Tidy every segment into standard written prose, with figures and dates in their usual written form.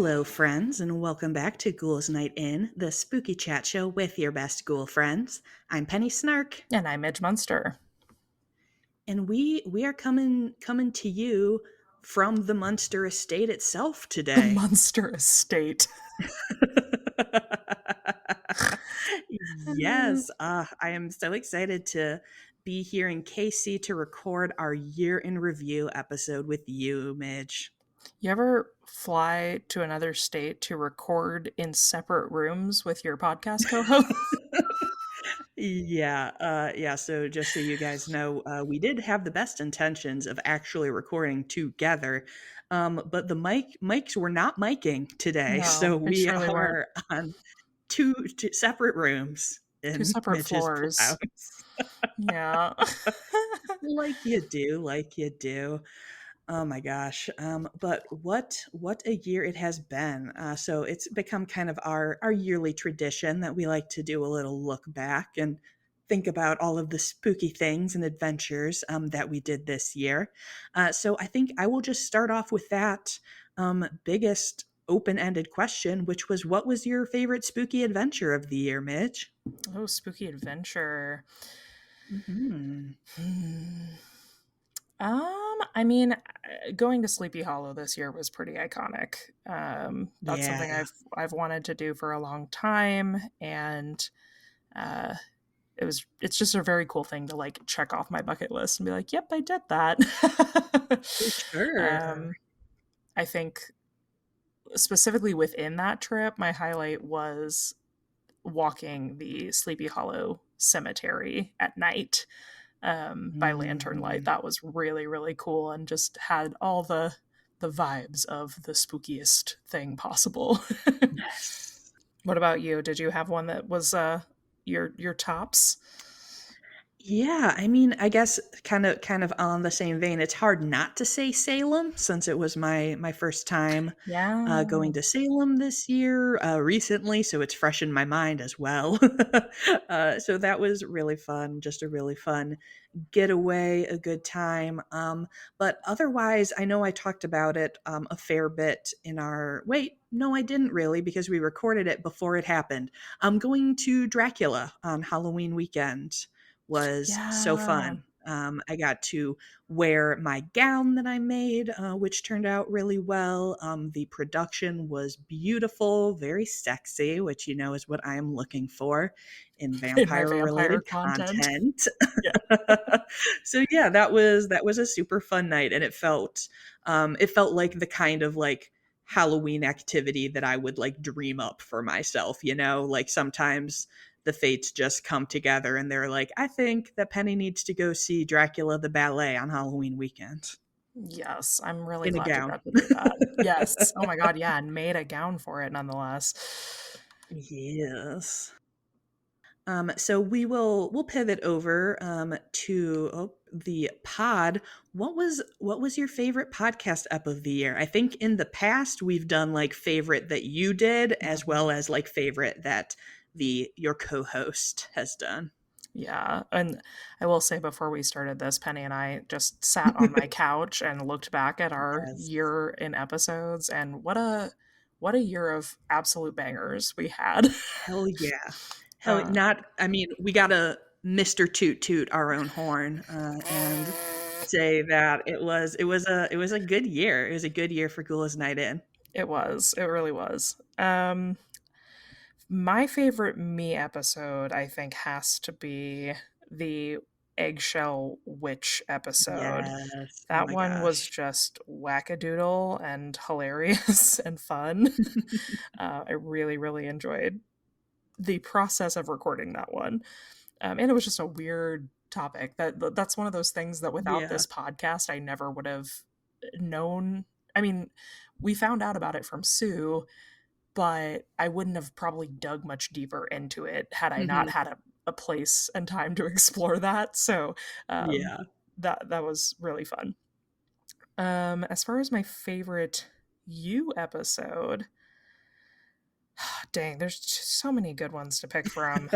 Hello, friends, and welcome back to Ghouls Night In, the spooky chat show with your best ghoul friends. I'm Penny Snark, And I'm Midge Munster. and we are coming to you from the Munster estate itself The today. Munster Estate. Yes, I am so excited to be here in KC to record our year in review episode with you, Midge. You ever fly to another state to record in separate rooms with your podcast co-host? Yeah. So just so you guys know, we did have the best intentions of actually recording together, but the mics were not miking today, No, so they we surely weren't. are on two separate rooms Two in separate Mitch's floors. house. Yeah. Like you do. Oh my gosh. But what a year it has been. So it's become kind of our yearly tradition that we like to do a little look back and think about all of the spooky things and adventures that we did this year. So I think I will just start off with that biggest open-ended question, which was, what was your favorite spooky adventure of the year, Mitch? Oh, spooky adventure. Hmm. Hmm. I mean, going to Sleepy Hollow this year was pretty iconic. That's something Yeah. I've wanted to do for a long time, and uh, it's just a very cool thing to like check off my bucket list and be like, yep, I did that. For sure. um, I think specifically within that trip, my highlight was walking the Sleepy Hollow cemetery at night by lantern light. Mm. That was really, really cool and just had all the vibes of the spookiest thing possible. Yes. What about you? Did you have one that was your tops? Yeah, I mean, I guess kind of on the same vein, it's hard not to say Salem since it was my first time Yeah. going to Salem this year recently, so it's fresh in my mind as well. So that was really fun, just a really fun getaway, a good time. But otherwise, I know I talked about it a fair bit in our. Wait, no, I didn't really because we recorded it before it happened. I'm going to Dracula on Halloween weekend was so Yeah. fun. I got to wear my gown that I made, which turned out really well. The production was beautiful, very sexy, which you know is what I am looking for in In my vampire vampire related content. content. Yeah. So yeah, that was a super fun night, and it felt like the kind of like Halloween activity that I would like dream up for myself, like sometimes the fates just come together and they're like, I think that Penny needs to go see Dracula the ballet on Halloween weekend Yes, I'm really in a glad you gown. got to do that. Yes. Oh my god, yeah, and made a gown for it nonetheless. Yes. So we'll pivot over to the pod. What was your favorite podcast ep of the year? I think in the past we've done like favorite that you did as Mhm. well as like favorite that the your co-host has done. Yeah, and I will say before we started this, Penny and I just sat on my couch and looked back at our Yes. year in episodes, and what a year of absolute bangers we had. Hell yeah. Hell, uh, not. I mean, we gotta Mr. Toot Toot our own horn and say that it was a good year. It was a good year for Ghouls Night In. it really was. My favorite me episode, I think, has to be the eggshell witch episode. Yes. Oh That my one was gosh. just wackadoodle and hilarious and fun. I really, really enjoyed the process of recording that one. And it was just a weird topic. That's one of those things that without Yeah. this podcast, I never would have known. I mean, we found out about it from Sue, but I wouldn't have probably dug much deeper into it had I not Mhm. had a place and time to explore that. So um, Yeah. that was really fun. As far as my favorite you episode, dang, there's just so many good ones to pick from.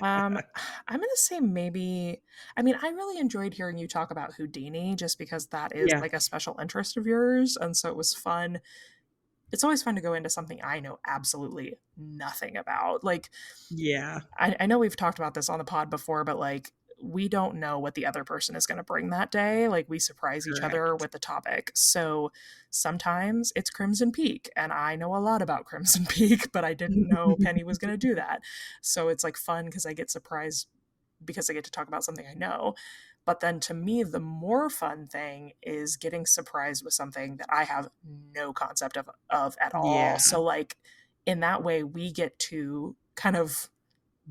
Um, I'm gonna say maybe. I mean, I really enjoyed hearing you talk about Houdini, just because that is Yeah. like a special interest of yours, and so it was fun it's always fun to go into something I know absolutely nothing about. Like, Yeah, I know we've talked about this on the pod before, but like, we don't know what the other person is going to bring that day. Like, we surprise each other correct. with the topic. So sometimes it's Crimson Peak, and I know a lot about Crimson Peak, but I didn't know Penny was going to do that. So it's like fun because I get surprised because I get to talk about something I know. But then to me, the more fun thing is getting surprised with something that I have no concept of at all. Yeah, So, like, in that way, we get to kind of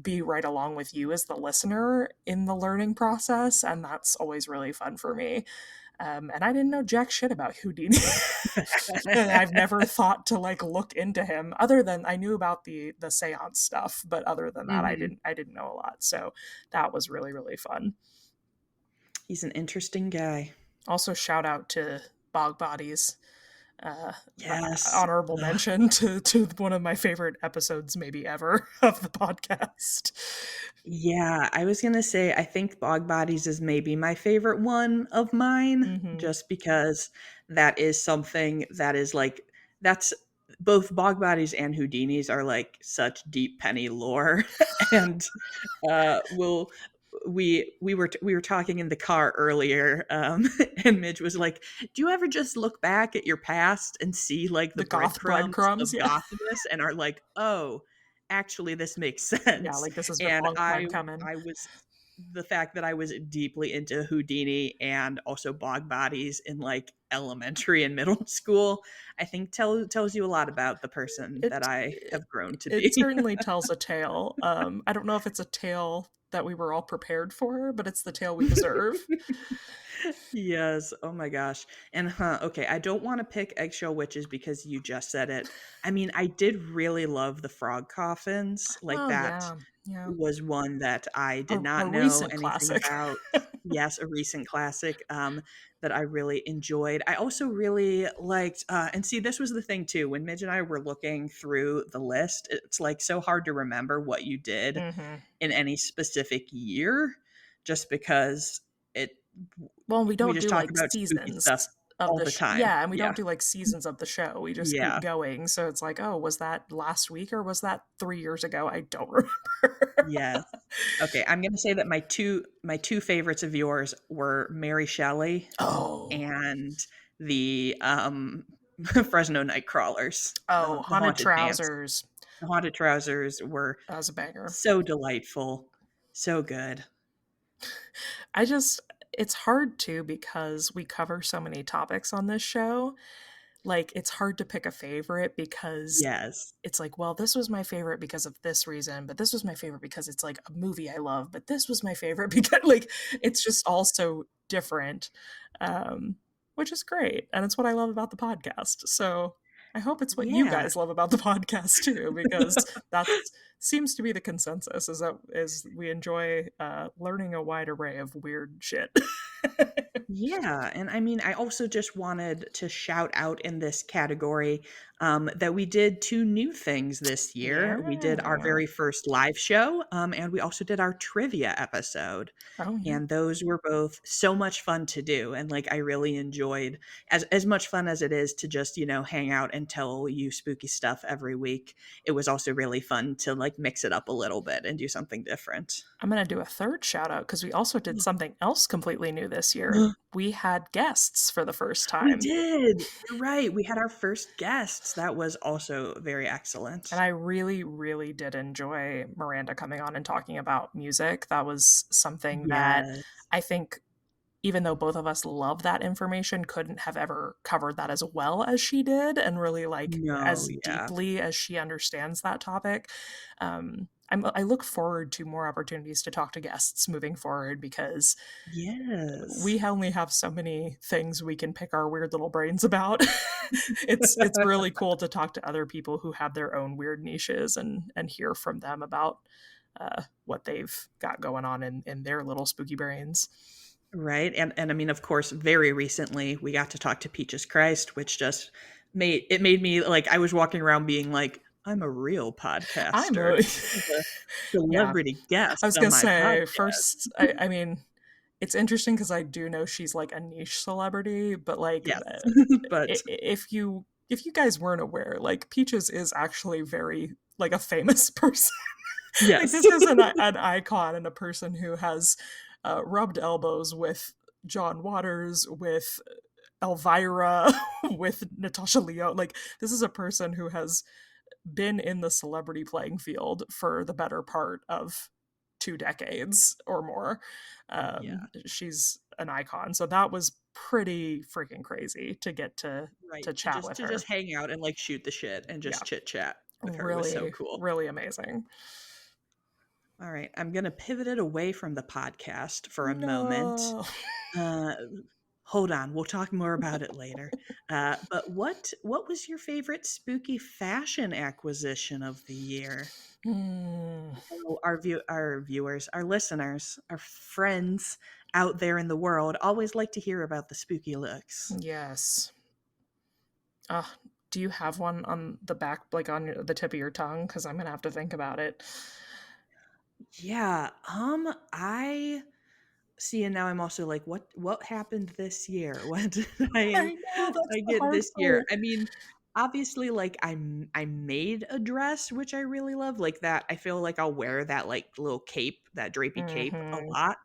be right along with you as the listener in the learning process. And that's always really fun for me. And I didn't know jack shit about Houdini. And I've never thought to like look into him other than I knew about the seance stuff, but other than that hmm I didn't know a lot. So that was really really fun. he's an interesting guy. Also shout out to Bog Bodies. Yes. Honorable Ugh. mention to one of my favorite episodes maybe ever of the podcast. Yeah, I was gonna say I think Bog Bodies is maybe my favorite one of mine, Mm-hmm. just because that is something that is like that's both Bog Bodies and Houdinis are like such deep penny lore, and we'll we were talking in the car earlier, and Midge was like, "Do you ever just look back at your past and see like the The goth breadcrumbs breadcrumbs, of yeah. gothiness and are like, oh, actually this makes Yeah, sense." like this has been a And long time coming. I was the fact that I was deeply into Houdini and also bog bodies in like elementary and middle school, I think tells you a lot about the person that It I have grown to it be. certainly tells a tale. I don't know if it's a tale that we were all prepared for, but it's the tale we deserve. Yes. Oh my gosh. And okay, I don't want to pick eggshell witches because you just said it. I mean, I did really love the frog coffins. Like Oh that yeah, yeah. was one that I did A not know recent anything classic. about. Yes, a recent classic that I really enjoyed. I also really liked, and see, this was the thing too. When Midge and I were looking through the list, it's like so hard to remember what you did Hmm. in any specific year, just because it Well, we we don't just do talk like about spooky seasons stuff of all the the time. yeah, and we Yeah. don't do like seasons of the show. We just keep Yeah. going. So it's like, oh, was that last week or was that 3 years ago? I don't remember. Yes. Okay, I'm gonna say that my 2 favorites of yours were Mary Shelley Oh, and the, Fresno Nightcrawlers, oh, the haunted Haunted Pants. trousers. The Haunted Trousers were That was a banger. so delightful, so good. I just it's hard too because we cover so many topics on this show. Like it's hard to pick a favorite because Yes. it's like, well, this was my favorite because of this reason, but this was my favorite because it's like a movie I love, but this was my favorite because like it's just all so different. Um, which is great. And it's what I love about the podcast. So I hope it's what you Yeah. guys love about the podcast too, because that seems to be the consensus is we enjoy learning a wide array of weird shit. Yeah, and I mean, I also just wanted to shout out in this category that we did 2 new things this year. We did our Yeah. very first live show, and we also did our trivia episode. Oh yeah. And those were both so much fun to do, and like I really enjoyed as much fun as it is to just hang out and tell you spooky stuff every week. It was also really fun to like mix it up a little bit and do something different. I'm going to do a third shout out because we also did something else completely new this year. We had guests for the first We time. did. You're right. We had our first guests. That was also very And excellent. I really, really did enjoy Miranda coming on and talking about music. That was something that Yes. I think, even though both of us love that information, couldn't have ever covered that as well as she did and really like No, as yeah. deeply as she understands that topic. I look forward to more opportunities to talk to guests moving forward because Yes. we only have so many things we can pick our weird little brains about. It's really cool to talk to other people who have their own weird niches and hear from them about what they've got going on in their little spooky brains. Right. And I mean, of course, very recently we got to talk to Peaches Christ, which just made me like I was walking around being like, I'm a real I'm podcaster. a This is a yeah. celebrity I guest was on gonna my say podcast. first. I mean, it's interesting because I do know she's like a niche celebrity, but like Yes. But if you if you guys weren't aware, like Peaches is actually very like a famous person. Like Yes. this is an icon and a person who has rubbed elbows with John Waters, with Elvira, with Natasha Leo. Like this is a person who has been in the celebrity playing field for the better part of 2 decades or more. Yeah. She's an icon. So that was pretty freaking crazy to get Right. to To chat just with to just her. hang out and like shoot the shit and Yeah. just chit chat with her was so Really, cool. really amazing. All right. I'm gonna pivot it away from the podcast for a moment. No. Uh hold on, we'll talk more about it later. But what was your favorite spooky fashion acquisition of the year? Hmm. So our viewers, our listeners, our friends out there in the world always like to hear about the spooky looks. Yes. Uh, do you have one on the back, like on the tip of your tongue? Because I'm gonna have to think about it. Yeah, I see, and now I'm also like, what happened this year? What did I know that's I the get hard this year? part. I mean, obviously, like I made a dress which I really love, like that. I feel like I'll wear that like little cape, that drapey cape, a Hmm. lot.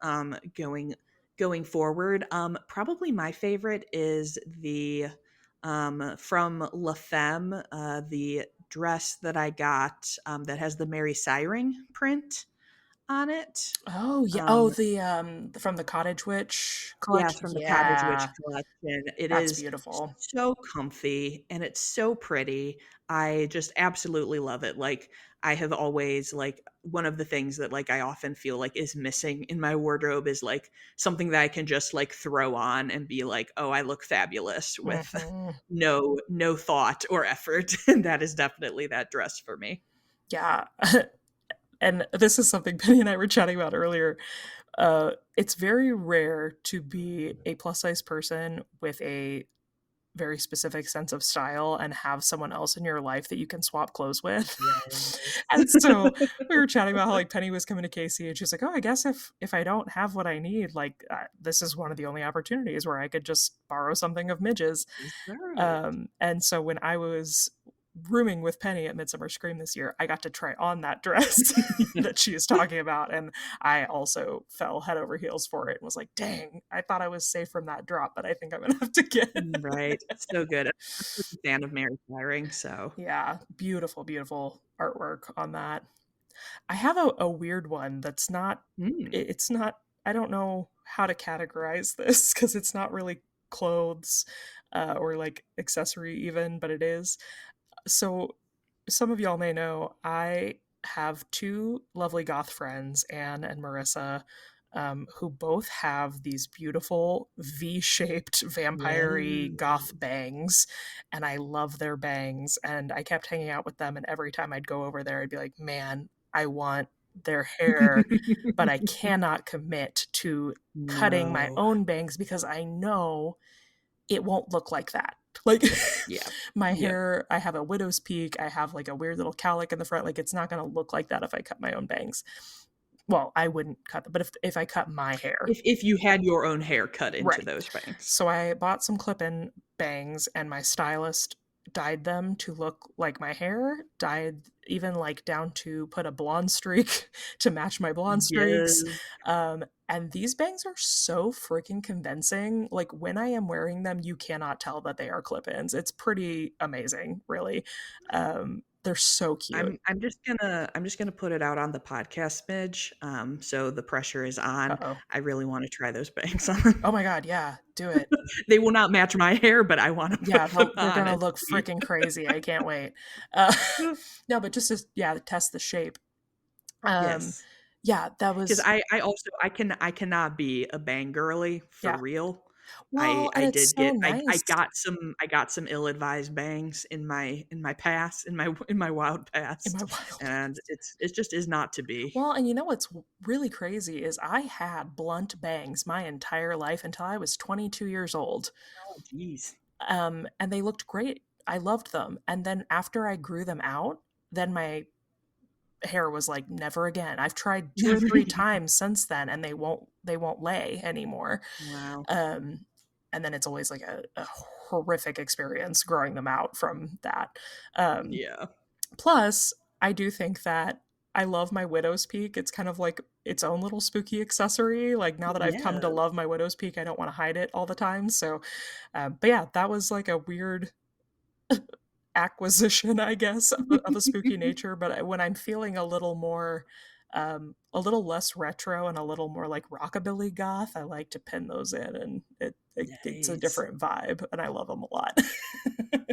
Um, going going forward, probably my favorite is the from La Femme, the dress that I got that has the Mary Siring print on it. Oh yeah. Oh, Um, the from the Cottage Witch yes, collection. from the Cottage Witch Yeah, collection. It that's is beautiful. so comfy and it's so pretty. I just absolutely love it. Like I have always like one of the things that like I often feel like is missing in my wardrobe is like something that I can just like throw on and be like, "Oh, I look fabulous," with Hmm. no thought or effort. And that is definitely that dress for me. Yeah. And this is something Penny and I were chatting about earlier. It's very rare to be a plus size person with a very specific sense of style and have someone else in your life that you can swap clothes with. Yes. And so we were chatting about how like Penny was coming to Casey and she's like, "Oh, I guess if I don't have what I need, like this is one of the only opportunities where I could just borrow something of Midge's." Deserved. And so when I was rooming with Penny at Midsummer Scream this year, I got to try on that dress that she is talking about, and I also fell head over heels for it and was like, "Dang, I thought I was safe from that drop, but I think I'm gonna have to get it." Right. So good. I'm such a fan of Mary Firing, so Yeah, beautiful, beautiful artwork on that. I have a weird one that's not. mm. It's not. I don't know how to categorize this because it's not really clothes or like accessory even, but it is. So some of y'all may know I have two lovely goth friends, Anne and Marissa, who both have these beautiful V-shaped vampire Yes. goth bangs, and I love their bangs. And I kept hanging out with them, and every time I'd go over there, I'd be like, "Man, I want their hair, but I cannot commit to cutting my No. own bangs because I know it won't look like that." Like Yeah. my Yep. hair, I have a widow's peak, I have like a weird little cowlick in the front. Like it's not going to look like that if I cut my own bangs. Well, I wouldn't cut them, but if I cut my hair, If you had your own hair cut into right. those bangs. So I bought some clip-in bangs, and my stylist dyed them to look like my hair. Dyed even like down to put a blonde streak to match my blonde streaks. Yes. And these bangs are so freaking convincing. Like when I am wearing them, you cannot tell that they are clip-ins. It's pretty amazing, really. They're so cute. I'm just gonna put it out on the podcast, Midge. So the pressure is on. Uh-oh. I really want to try those bangs on. Oh my god, yeah, do it. They will not match my hair, but I want to Yeah, put them they're on gonna and look see. freaking crazy. I can't wait. Uh, no, but just to yeah, test the shape. Um, Yes. yeah, that 'Cause was I also I cannot be a bang girly for yeah. real. I Well, and I it's did so get nice. I got some ill-advised bangs in my past, in my wild In my past, wild and past. it just is not to be. Well, and you know what's really crazy is I had blunt bangs my entire life until I was 22 years old. Oh, geez. And they looked great. I loved them. And then after I grew them out, then my hair was like never again. I've tried two or Never three times since then and they won't lay anymore. Wow. Um and then it's always like a horrific experience growing them out from that. Um, Yeah. Plus, I do think that I love my widow's peak. It's kind of like its own little spooky accessory. Like now that I've come to Yeah. love my widow's peak, I don't want to hide it all the time. So, but yeah, that was like a weird acquisition, I guess, of a spooky nature. But when I'm feeling a little more, a little less retro and a little more like rockabilly goth, I like to pin those in, and it's a Nice. different vibe, and I love them a lot.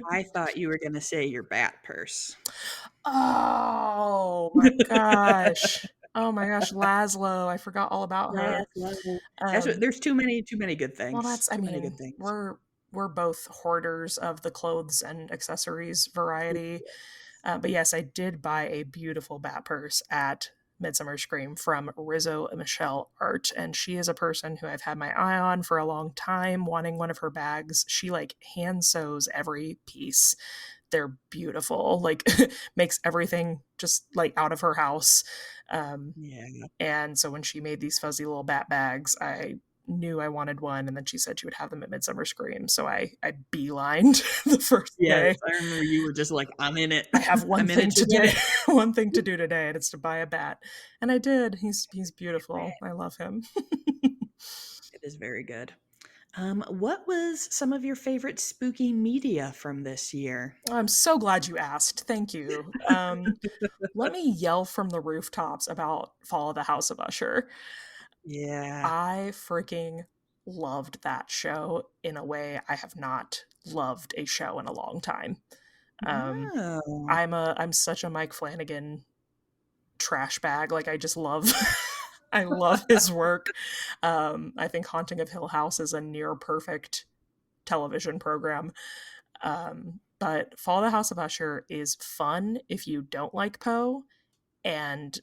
I thought you were gonna say your bat purse. Oh my gosh. Oh my gosh, Laszlo, I forgot all about her. Last level. That's what Um, there's too many good well, things. that's I Too many good mean, things. we're both hoarders of the clothes and accessories variety. But yes, I did buy a beautiful bat purse at Midsummer Scream from Rizzo and Michelle Art, and she is a person who I've had my eye on for a long time, wanting one of her bags. She like hand sews every piece. They're beautiful, like makes everything just like out of her house. Um, Yeah. and so when she made these fuzzy little bat bags, I knew I wanted one, and then she said she would have them at Midsummer Scream. So I beelined the first Yes, day. I remember you were just like, "I'm in it. I have one I'm in it thing to do, today." one thing to do today, and it's to buy a bat. And I did. He's beautiful. Man, I love him. it is very good. What was some of your favorite spooky media from this year? I'm so glad you asked. Thank you. Let me yell from the rooftops about Fall of the House of Usher. Yeah. I freaking loved that show in a way I have not loved a show in a long time. Um, Oh. I'm such a Mike Flanagan trash bag. Like I just love I love his work. I think Haunting of Hill House is a near perfect television program. But Fall of the House of Usher is fun if you don't like Poe, and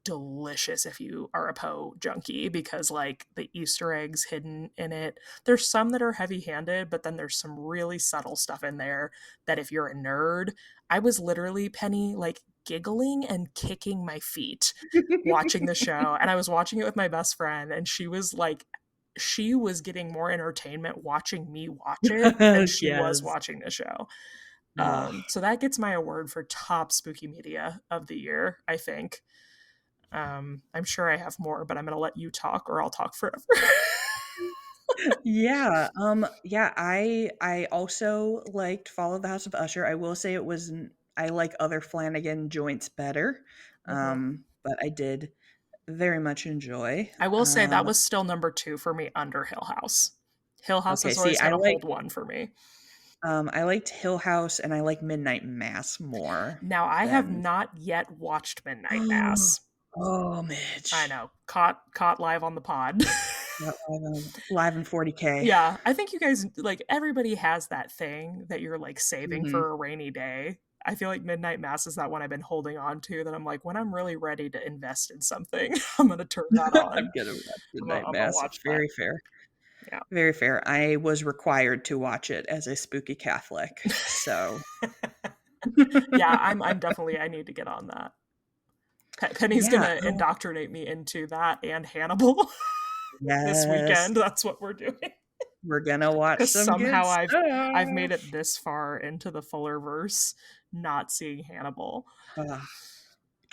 delicious if you are a Poe junkie, because like the Easter eggs hidden in it, there's some that are heavy handed, but then there's some really subtle stuff in there that if you're a nerd, I was literally, Penny, like giggling and kicking my feet watching the show. And I was watching it with my best friend, and she was like, she was getting more entertainment watching me watch it than she was Yes. watching the show. Oh, So that gets my award for top spooky media of the year, I think. I'm sure I have more, but I'm going to let you talk or I'll talk forever. yeah, yeah, I also liked Fall of the House of Usher. I will say it was n I like other Flanagan joints better, Mhm. but I did very much enjoy. I will say that was still number two for me under Hill House. Hill House Okay, is see, always going to hold one for me. I liked Hill House and I like Midnight Mass more Now, I have than not yet watched Midnight Mass. Oh, I Midge. know, caught live on the pod. Not live in 40K. Yeah, I think you guys like everybody has that thing that you're like saving Mhm. for a rainy day. I feel like Midnight Mass is that one I've been holding on to, that I'm like, when I'm really ready to invest in something, I'm gonna turn that on. I'm gonna watch Midnight I'm gonna Mass. watch that. Very fair. Yeah. Very fair. I was required to watch it as a spooky Catholic, so Yeah, I'm definitely, I need to get on that. Penny's Yeah, gonna indoctrinate me into that and Hannibal this yes, weekend. That's what we're doing. we're gonna watch Because some good somehow I've made stuff. it this far into the Fuller verse, not seeing Hannibal. Ugh.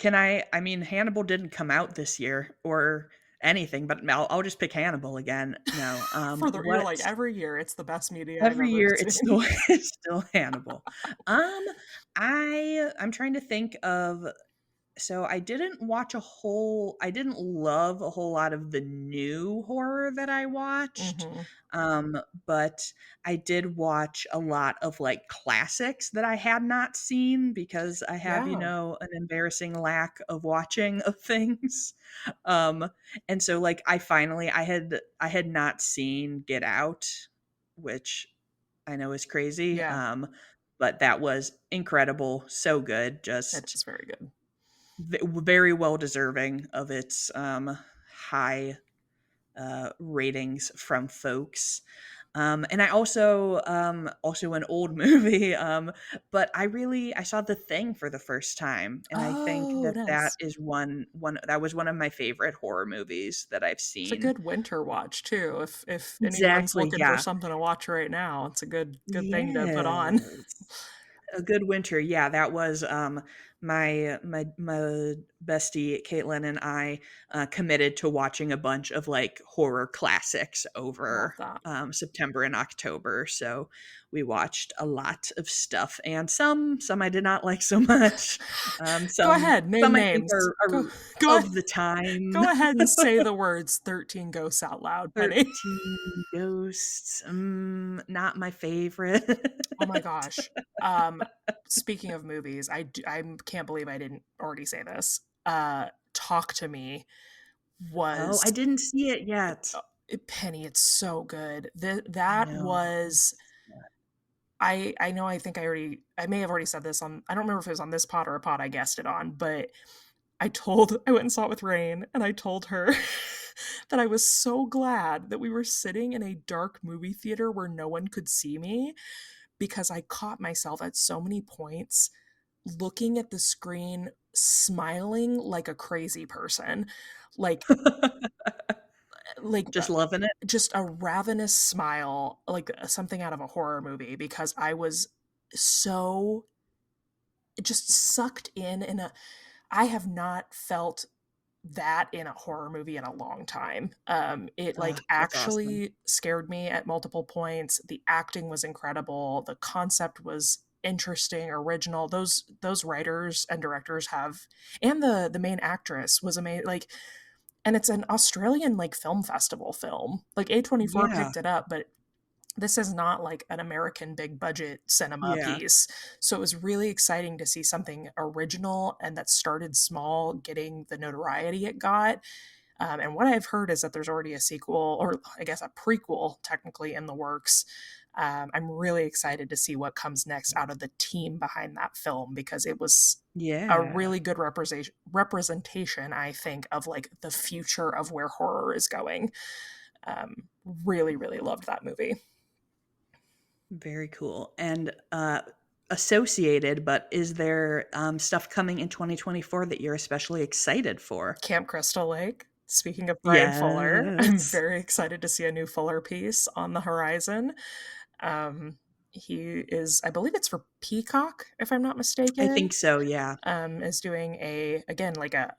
I mean, Hannibal didn't come out this year or anything, but I'll just pick Hannibal again. No, For the You're what like, every year it's the best media I've every ever year it's still seen. it's still Hannibal. Um, I'm trying to think of So I didn't love a whole lot of the new horror that I watched, Hmm. um, but I did watch a lot of, like, classics that I had not seen because I have, Yeah. an embarrassing lack of watching of things, um, and so, like, I had not seen Get Out, which I know is crazy, Yeah. but that was incredible, so good, It just is very good. very well deserving of its high ratings from folks. And I also also an old movie, but I saw The Thing for the first time, and I think Oh, that that nice. is one that was one of my favorite horror movies that I've It's a seen. good winter watch too. If anyone's Exactly, looking for yeah. something to watch right now, it's a good thing to put on. Yes. A good winter, yeah, that was, my bestie Caitlin and I, committed to watching a bunch of, like, horror classics Love over, that. September and October, so we watched a lot of stuff, and some I did not like so much, Go ahead, name some I think names. Go go of the time. go ahead and say the words 13 ghosts out loud, Penny. 13 Ghosts, not my favorite. Oh my gosh. Um, Speaking of movies, I can't believe I didn't already say this. Talk to Me Oh, was I didn't see it yet. Penny, it's so good. I That know. was I know I think I may have already said this on I don't remember if it was on this pod or a pod I guessed it on, but I went and saw it with Rain, and I told her that I was so glad that we were sitting in a dark movie theater where no one could see me, because I caught myself at so many points looking at the screen, smiling like a crazy person. Like like, Just loving it? just a ravenous smile, like, something out of a horror movie, because I was so just sucked in a I have not felt that in a horror movie in a long time. It, Oh, like, that's awesome. actually scared me at multiple points. The acting was incredible, the concept was interesting, original. Those writers and directors have and the main actress was like, and it's an Australian, like, film festival film. Like, A24 Yeah, picked it up, but this is not like an American big budget cinema yeah, piece. So it was really exciting to see something original and that started small getting the notoriety it got. And what I've heard is that there's already a sequel, or I guess a prequel, technically, in the works. I'm really excited to see what comes next out of the team behind that film, because it was a yeah. really good representation, I think, of like the future of where horror is going. Really, really loved that movie. Very cool. And, associated, but is there, stuff coming in 2024 that you're especially excited for? Camp Crystal Lake. Speaking of Brian Fuller, I'm Yes. very excited to see a new Fuller piece on the horizon. Um, he is, I believe it's for Peacock, if I'm not I mistaken, think so, yeah. is doing again, like a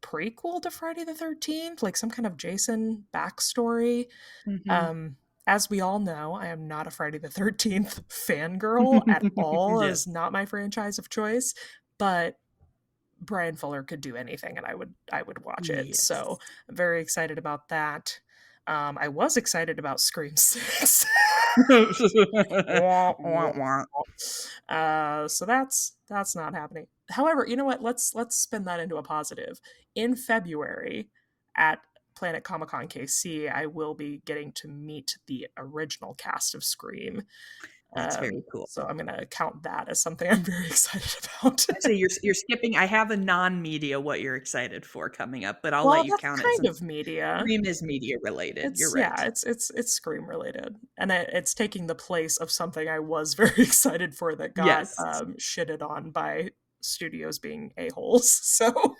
prequel to Friday the 13th, like some kind of Jason backstory. Mhm. Um, as we all know, I am not a Friday the 13th fangirl at all. It Yes. is not my franchise of choice, but Brian Fuller could do anything and I would watch it. So Yes. I'm very excited about that. I was excited about Scream 6. Wah, Wah, wah, wah. wah. So that's not happening. However, you know what? Let's spin that into a positive. In February at Planet Comic Con KC, I will be getting to meet the original cast of Scream. That's very cool. So I'm gonna count that as something I'm very excited about. I say you're skipping I have a non-media what you're excited for coming up, but I'll let Well, you that's count it kind since of media. Scream is media related. You're It's right. yeah, it's Scream related, and it's taking the place of something I was very excited for that got Yes. shitted on by studios being a holes. So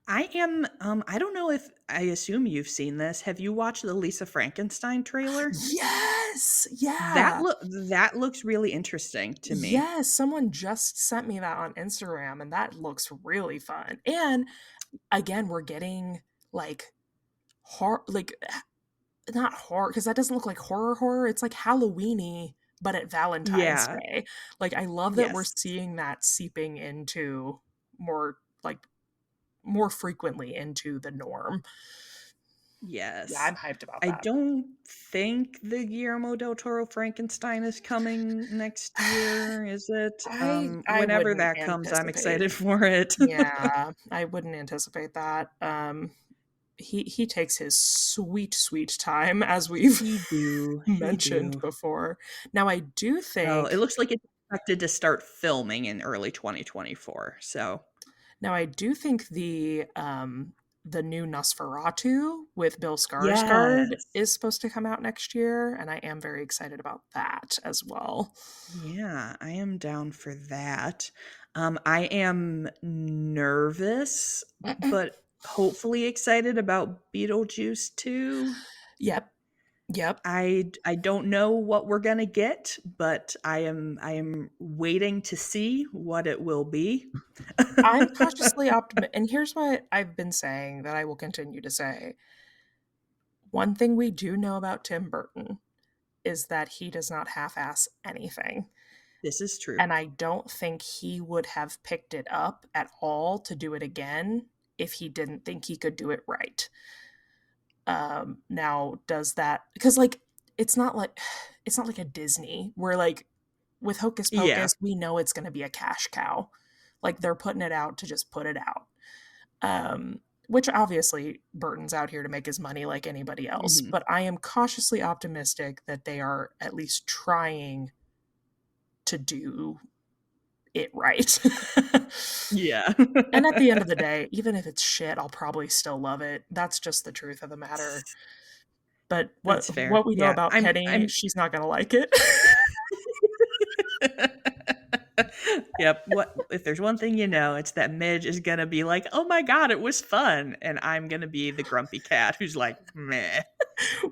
I am, I don't know if I assume you've seen this. Have you watched the Lisa Frankenstein trailer? yes, That yeah, look that looks really interesting to me. yes. Someone just sent me that on Instagram, and that looks really fun. And again, we're getting like horror, like not horror, because that doesn't look like horror. It's like Halloweeny, but at Valentine's Yeah. Day. Like, I love that we're Yes. seeing that seeping into more, like, more frequently into the norm. Yeah, Yes. I'm hyped about I that. don't think the Guillermo del Toro Frankenstein is coming next year, is it? I Whenever wouldn't that comes, I'm anticipate. excited for it. Yeah, I wouldn't anticipate that. He takes his sweet time, as we've He do, he mentioned do. before. Now, I do Oh, it think looks like it's expected to start filming in early 2024, so Now I do think the new Nosferatu with Bill Skarsgård Yes. is supposed to come out next year, and I am very excited about that as well. Yeah, I am down for that. I am nervous, but hopefully excited about Beetlejuice 2. Yep, yep. I don't know what we're gonna get, but I am waiting to see what it will be. I'm cautiously optimistic, and here's what I've been saying that I will continue to say. One thing we do know about Tim Burton is that he does not half-ass anything, This is true. and I don't think he would have picked it up at all to do it again if he didn't think he could do it right. Now does that, because, like, it's not like it's not like a Disney where, like, with Hocus Yeah. Pocus, we know it's gonna be a cash cow. Like, they're putting it out to just put it out. Which obviously Burton's out here to make his money like anybody else, Mhm. but I am cautiously optimistic that they are at least trying to do it right. Yeah. And at the end of the day, even if it's shit, I'll probably still love it. That's just the truth of the matter. But what That's fair. what we know Yeah. about Penny, I'm she's not gonna like it. Yep, what if there's one thing you know, it's that Midge is gonna be like, "Oh my god, it was fun," and I'm gonna be the grumpy cat who's like, "Meh."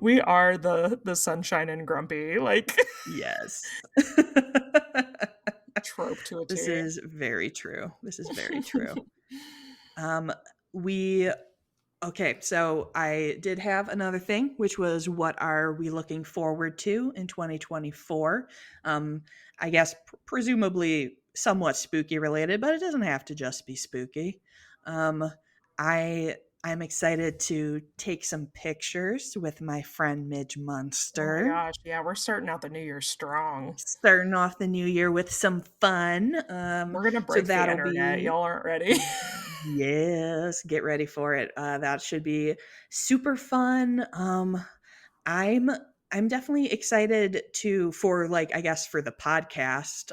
We are the sunshine and grumpy, like, Yes. trope to a This T. is very true. This is very true. Um, we Okay, so I did have another thing, which was what are we looking forward to in 2024? Um, I guess presumably somewhat spooky related, but it doesn't have to just be spooky. Um, I'm excited to take some pictures with my friend Midge Oh my Munster. gosh, yeah, we're starting out the new year strong. Starting off the new year with some fun. We're gonna So break the that'll internet, be y'all aren't ready. Yes, get ready for it. That should be super fun. I'm I'm definitely excited to for like I guess for the podcast.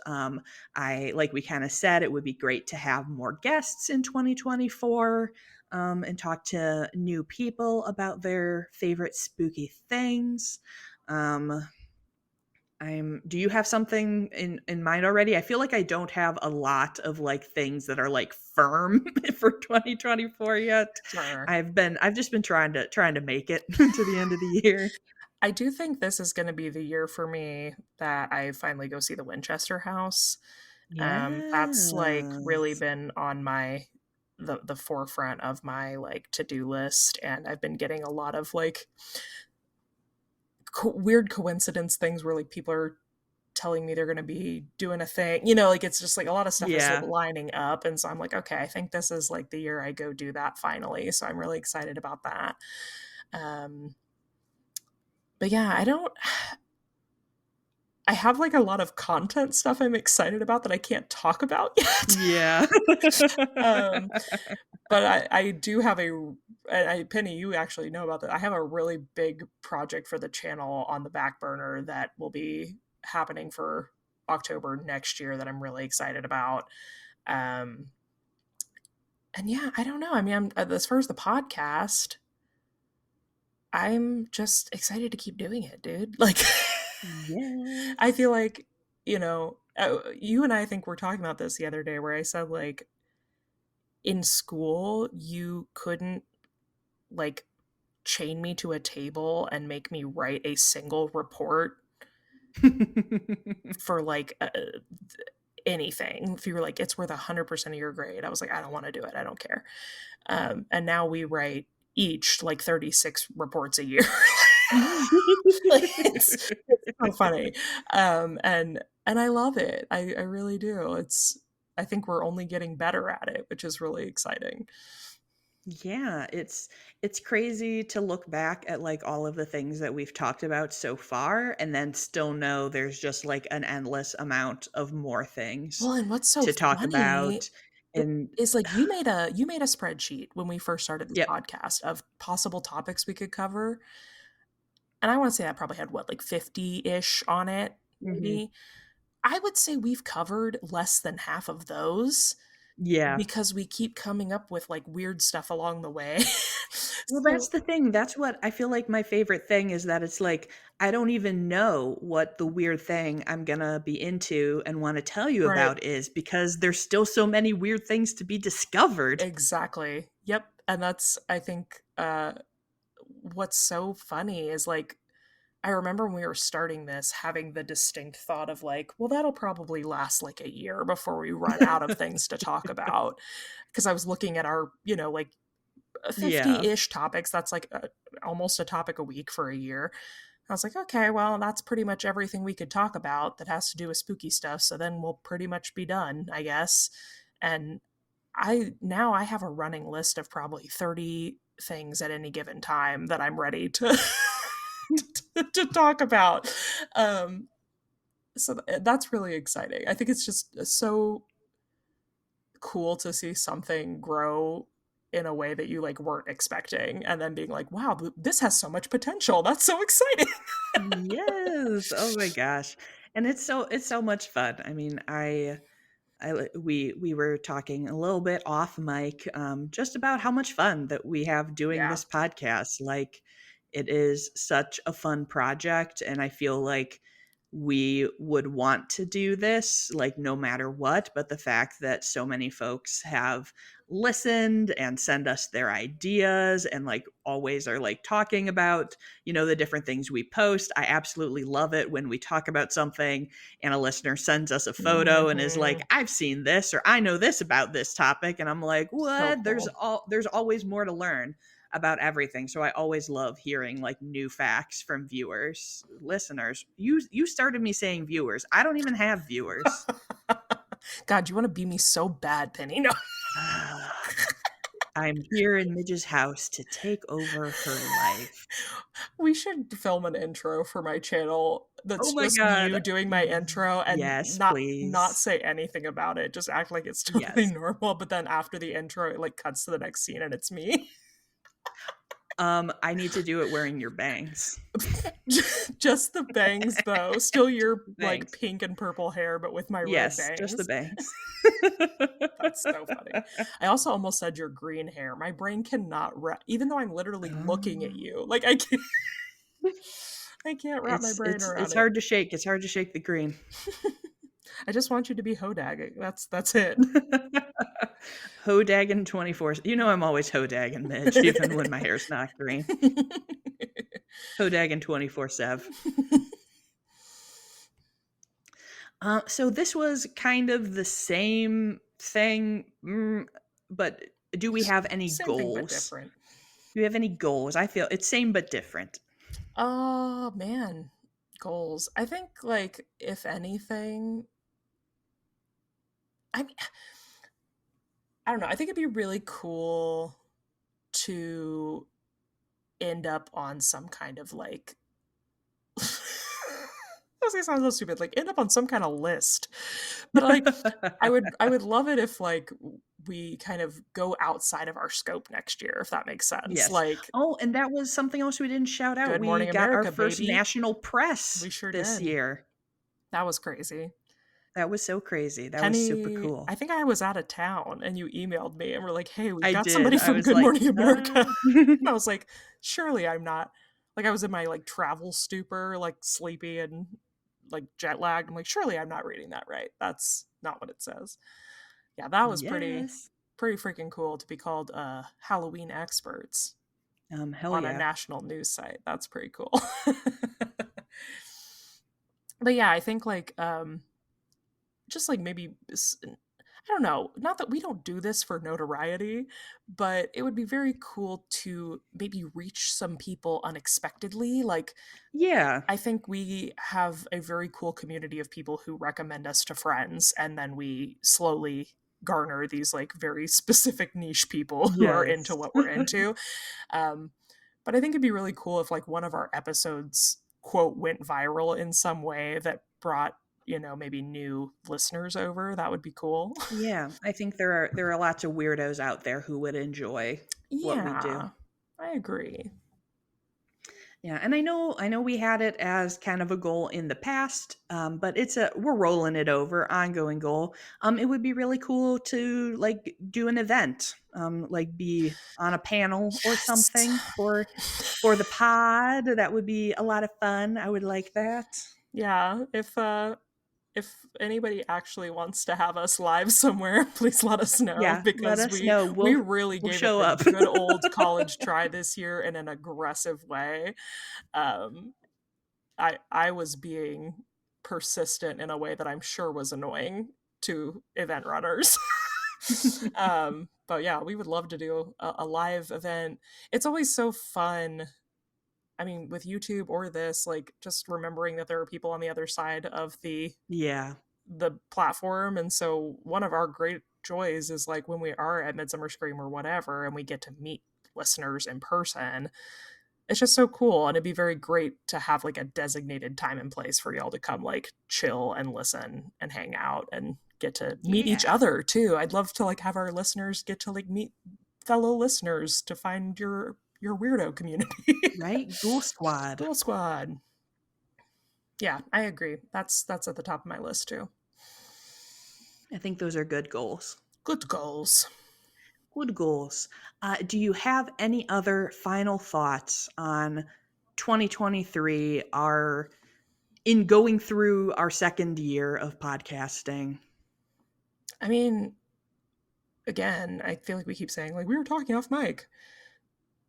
I like we kind of said it would be great to have more guests in 2024 and talk to new people about their favorite spooky things. Um, do you have something in mind already? I feel like I don't have a lot of like things that are like firm for 2024 yet. Sure. I've just been trying to make it to the end of the year. I do think this is gonna be the year for me that I finally go see the Winchester House. That's, like, really Yes. been on my the forefront of my, like, to-do list, and I've been getting a lot of, like, weird coincidence things where, like, people are telling me they're gonna be doing a thing, like, it's just, like, a lot of stuff is, like, Yeah. lining up, and so I'm like, "Okay, I think this is, like, the year I go do that finally," so I'm really excited about that. Um, but yeah, I have, like, a lot of content stuff I'm excited about that I can't talk about yet. Yeah. Um, but I do have and Penny, you actually know about that. I have a really big project for the channel on the back burner that will be happening for October next year that I'm really excited about. Um, and yeah, I don't know. I mean, as far as the podcast, I'm just excited to keep doing it, dude. Like, I feel Yes. like, you and I think we're talking about this the other day where I said, like, in school, you couldn't, like, chain me to a table and make me write a single report for, like, anything. If you were like, "It's worth 100% of your grade," I was like, "I don't wanna do it, I don't care." And now we write each, like, 36 reports a year. Like, it's so funny. And I love it. I really do. I think we're only getting better at it, which is really exciting. Yeah, it's crazy to look back at like all of the things that we've talked about so far and then still know there's just like an endless amount of more things Well, and what's so to talk funny about. And is, like, you made a spreadsheet when we first started this yep. podcast of possible topics we could cover, and I wanna say that probably had, what, like, 50-ish on it, Mhm. maybe? I would say we've covered less than half of those, Yeah. because we keep coming up with like weird stuff along the way. Well, that's So the thing. That's what I feel like my favorite thing is that it's like I don't even know what the weird thing I'm gonna be into and want to tell you right, about is because there's still so many weird things to be discovered. exactly. Yep, and that's I think what's so funny is like I remember when we were starting this having the distinct thought of like, well, that'll probably last like a year before we run out of things to talk about. Because I was looking at our, like Yeah. 50-ish topics. That's like almost a topic a week for a year. I was like, okay, well, that's pretty much everything we could talk about that has to do with spooky stuff. So then we'll pretty much be done, I guess. And I have a running list of probably 30 things at any given time that I'm ready to to talk about. Um, so that's really exciting. I think it's just so cool to see something grow in a way that you like weren't expecting and then being like, wow, this has so much potential. That's so exciting. Yes. Oh my gosh. And it's so much fun. I mean, we were talking a little bit off mic, just about how much fun that we have doing Yeah. this podcast. Like, it is such a fun project, and I feel like we would want to do this, like, no matter what. But the fact that so many folks have listened and send us their ideas and like always are like talking about, the different things we post. I absolutely love it when we talk about something and a listener sends us a photo and is like, Hmm. I've seen this or I know this about this topic. And I'm like, So what? cool. There's always more to learn about everything. So I always love hearing like new facts from viewers, listeners. You started me saying viewers. I don't even have viewers. God, you want to be me so bad, Penny? No. I'm here in Midge's house to take over her life. We should film an intro for my channel Oh that's my just god. you doing my intro and Yes, not please. say anything about it. Just act like it's totally Yes. normal, but then after the intro it like cuts to the next scene and it's me. I need to do it wearing your bangs. Just the bangs though. Still Just your the like bangs. pink and purple hair but with my red Yes, just the bangs. bangs. That's so funny. I also almost said your green hair. My brain cannot even though I'm literally looking at Oh. you. Like I can't wrap my brain It's around it. hard to shake. It's hard to shake the green. I just want you to be hodagging. That's it. Hodagging 24. I'm always hodagging, Midge, even when my hair's not green. Hodagging 24/7. So this was kind of the same thing, but do we have any Same thing but goals? different. Do we have any goals? I feel it's same but different. Oh man, goals. I think like if anything, I mean, I don't know. I think it'd be really cool to end up on some kind of like I was gonna sound so stupid, like end up on some kind of list. But like I would love it if like we kind of go outside of our scope next year, if that makes sense. Yes. Like Oh, and that was something else we didn't shout out. Good We Morning got our America, first baby. national We press sure this did. year. That was crazy. That was so crazy. That was super Penny, I cool. think I was out of town and you emailed me and were like, "Hey, we've I got did. somebody I from was Good like, Morning America." And I was like, "Surely I'm not." Like I was in my like travel stupor, like sleepy and like jet lagged. I'm like, "Surely I'm not reading that right. That's not what it says." Yeah, that was yes. pretty freaking cool to be called Halloween experts Hell on a yeah. national news site. That's pretty cool. But yeah, I think like just like maybe I don't know, not that we don't do this for notoriety, but it would be very cool to maybe reach some people unexpectedly. Like Yeah. I think we have a very cool community of people who recommend us to friends and then we slowly garner these like very specific niche people who are into Yes. what we're into. Um but I think it'd be really cool if like one of our episodes quote went viral in some way that brought, maybe new listeners over. That would be cool. Yeah, I think there are lots of weirdos out there who would enjoy what we do. Yeah. I agree. Yeah, and I know we had it as kind of a goal in the past, but we're rolling it over, ongoing goal. It would be really cool to like do an event, like be on a panel or Yes. something for the pod. That would be a lot of fun. I would like that. Yeah, if anybody actually wants to have us live somewhere, please let us know Yeah, let because us we know. we We'll really we'll gave it show the up. good old college try this year in an aggressive way. Um, I was being persistent in a way that I'm sure was annoying to event runners. But yeah, we would love to do a live event. It's always so fun. I mean, with YouTube or this, like just remembering that there are people on the other side of Yeah. the platform. And so one of our great joys is like when we are at Midsummer Scream or whatever, and we get to meet listeners in person. It's just so cool. And it'd be very great to have like a designated time and place for y'all to come like chill and listen and hang out and get to meet each Yeah. other too. I'd love to like have our listeners get to like meet fellow listeners to find your weirdo community. Right? Ghoul Squad. Ghoul Squad. Yeah, I agree. That's at the top of my list too. I think those are good goals. Good goals. Good goals. Do you have any other final thoughts on 2023, our in going through our second year of podcasting? I mean, again, I feel like we keep saying like we were talking off mic,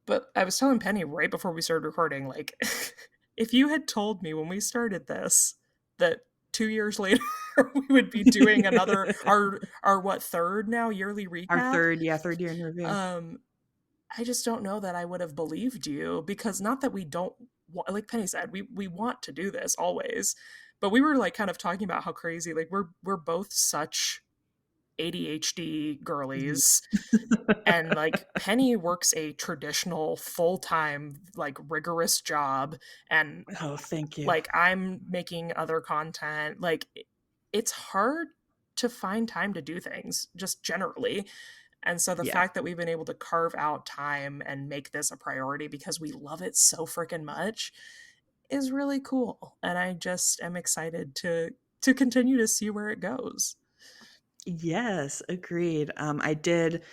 but I was telling Penny right before we started recording, like if you had told me when we started this that 2 years later we would be doing another our what third now yearly Our recap, third, yeah, third year in review. um, I just don't know that I would have believed you because not that we don't like Penny said, we want to do this always, but we were like kind of talking about how crazy like we're both such ADHD Ye- girlies and like Penny works a traditional full-time like rigorous job and Oh, thank you. like I'm making other content like it's hard to find time to do things just generally, and so the Yeah. fact that we've been able to carve out time and make this a priority because we love it so freaking much is really cool, and I just am excited to continue to see where it goes. Yes, agreed. I did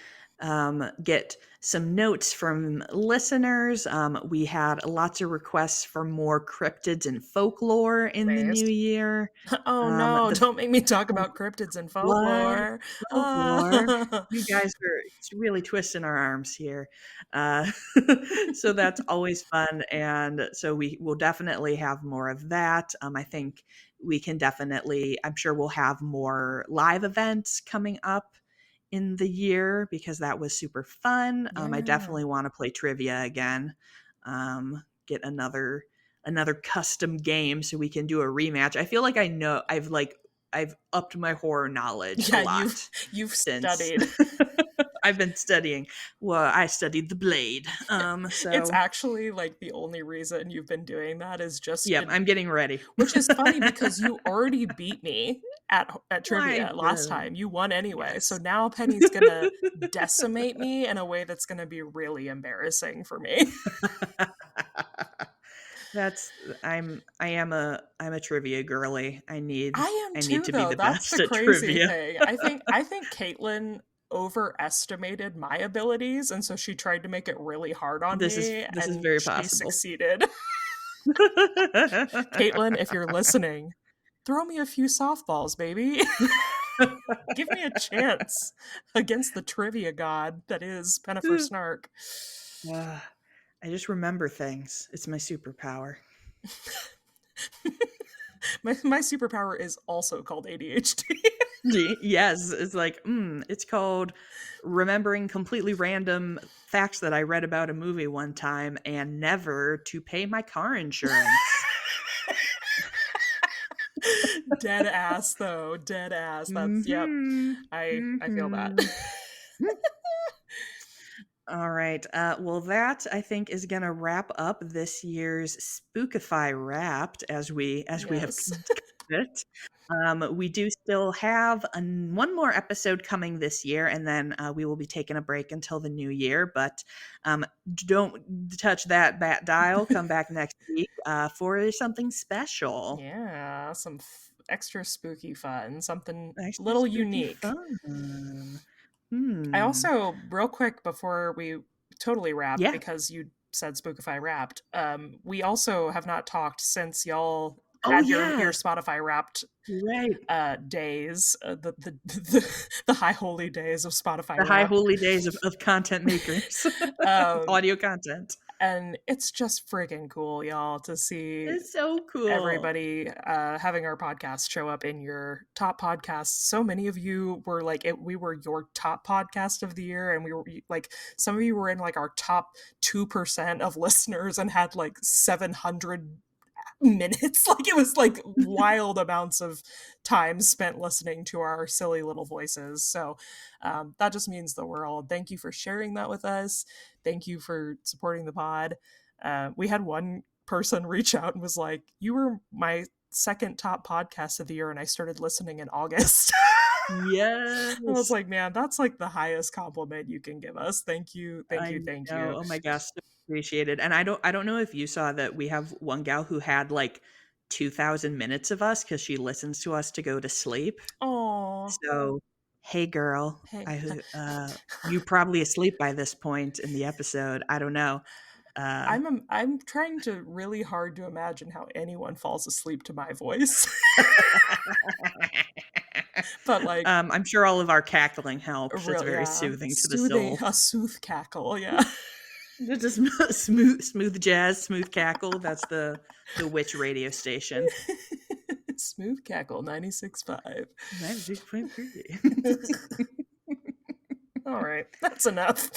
get some notes from listeners. We had lots of requests for more cryptids and folklore in the new Nice. year. Oh no, The don't make me talk about cryptids and blood, folklore. folklore. Ah. You guys are really twisting our arms here. Uh, so that's always fun. And so we will definitely have more of that. I think we can definitely, I'm sure we'll have more live events coming up in the year because that was super fun. I Yeah. definitely want to play trivia again. Get another custom game so we can do a rematch. I feel like I've upped my horror knowledge a Yeah, lot you've since studied. I've been studying. Well, I studied the blade. It's So actually like the only reason you've been doing that is just yep, I'm getting ready. which is funny because you already beat me at I trivia last did. time. You won anyway. So Yes. now Penny's gonna decimate me in a way that's gonna be really embarrassing for me. That's I'm a trivia girly. I am I need too, to be though. the That's best the at crazy trivia. thing. I think Caitlin overestimated my abilities, and so she tried to make it really hard on me, This is and very she possible. succeeded. Caitlin, if you're listening, throw me a few softballs, baby. Give me a chance against the trivia god that is Pennifer Snark. Ah, I just remember things. It's my superpower. My superpower is also called ADHD. Yes, it's like, it's called remembering completely random facts that I read about a movie one time and never to pay my car insurance. Dead ass though, dead ass. That's yep. Mhm. I feel that. Mhm. All right. Well, that I think is going to wrap up this year's Spookify Wrapped as we have Yes. it. We do still have one more episode coming this year, and then we will be taking a break until the new year. But don't touch that bat dial. Come back next week for something special. Yeah, some extra spooky fun, something a Extra little spooky unique. fun. I Hmm. also, real quick before we totally wrap, Yeah. because you said Spookify Wrapped, we also have not talked since y'all Oh, had your yes. Spotify Wrapped Right. days, the high holy days of Spotify The high Wrapped. holy days of content makers, um, audio content. and it's just freaking cool, y'all, to see It's so cool. everybody having our podcast show up in your top podcasts. So many of you were like, we were your top podcast of the year, and we were like, some of you were in like our top 2% of listeners and had like 700 minutes. Like, it was like wild amounts of time spent listening to our silly little voices. So that just means the world. Thank you for sharing that with us. Thank you for supporting the pod. We had one person reach out and was like, "You were my second top podcast of the year, and I started listening in August." I was Yes. like, man, that's like the highest compliment you can give us. Thank you, thank I you, thank know. you. Oh my gosh, so appreciated. And I don't know if you saw that we have one gal who had like 2,000 minutes of us because she listens to us to go to sleep. Oh, So, hey girl, hey. you probably asleep by this point in the episode. I don't know. Uh I'm trying to really hard to imagine how anyone falls asleep to my voice. But like, I'm sure all of our cackling helps. It's real, very yeah, soothing to the soothing, soul. a sooth cackle, yeah. Just smooth jazz, smooth cackle. That's the witch radio station. Smooth cackle 96.5. 96.3. All right, that's enough.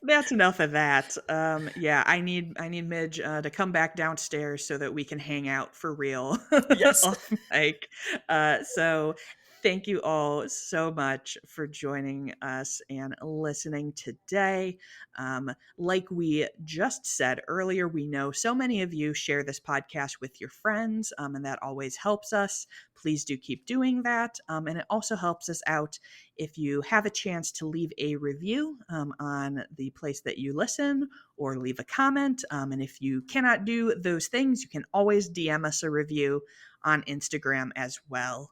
That's enough of that. Yeah, I need Midge to come back downstairs so that we can hang out for real Yes. off mic. So thank you all so much for joining us and listening today. Like we just said earlier, we know so many of you share this podcast with your friends, and that always helps us. Please do keep doing that, and it also helps us out if you have a chance to leave a review on the place that you listen or leave a comment. And if you cannot do those things, you can always DM us a review on Instagram as well.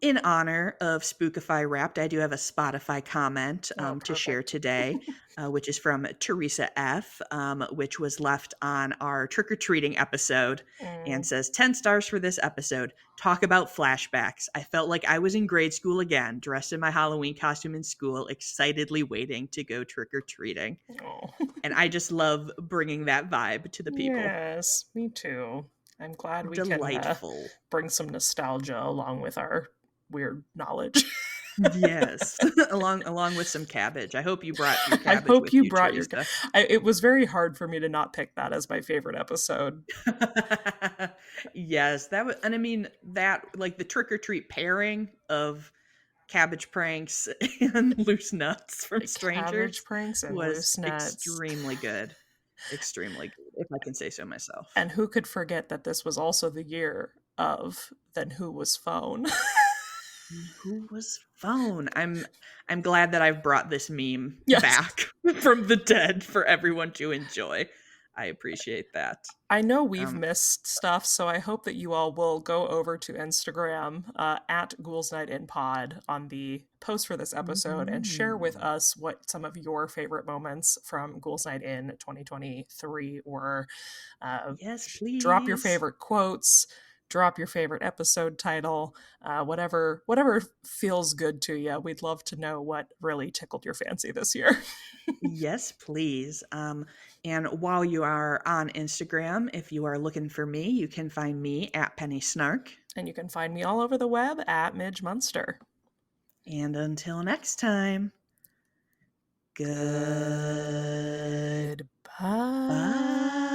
In honor of Spookify Wrapped, I do have a Spotify comment Oh, to share perfect. today, which is from Teresa F., which was left on our trick or treating episode and Mm. says 10 stars for this episode. Talk about flashbacks. I felt like I was in grade school again, dressed in my Halloween costume in school, excitedly waiting to go trick or treating. Oh. And I just love bringing that vibe to the people. Yes, me too. I'm glad we can Delightful. bring some nostalgia along with our weird knowledge. Yes, along with some cabbage. I hope you brought your I cabbage hope with you you, brought Teresa. it was very hard for me to not pick that as my favorite episode. Yes, that was, and I mean that like the trick or treat pairing of cabbage pranks and loose nuts from Cabbage strangers pranks and was loose nuts. extremely good. Extremely good, if I can say so myself. And who could forget that this was also the year of Then Who Was Phone? Who was phone? I'm glad that I've brought this meme Yes. back from the dead for everyone to enjoy. I appreciate that. I know we've Um, missed stuff, so I hope that you all will go over to Instagram at Ghouls Night In Pod on the post for this episode and share with mhm. us what some of your favorite moments from Ghouls Night In 2023 were. Yes, Drop your please. favorite quotes, drop your favorite episode title, whatever feels good to you. We'd love to know what really tickled your fancy this year. Yes, please. And while you are on Instagram, if you are looking for me, you can find me at Penny Snark. And you can find me all over the web at Midge Munster. And until next time, Goodbye. goodbye.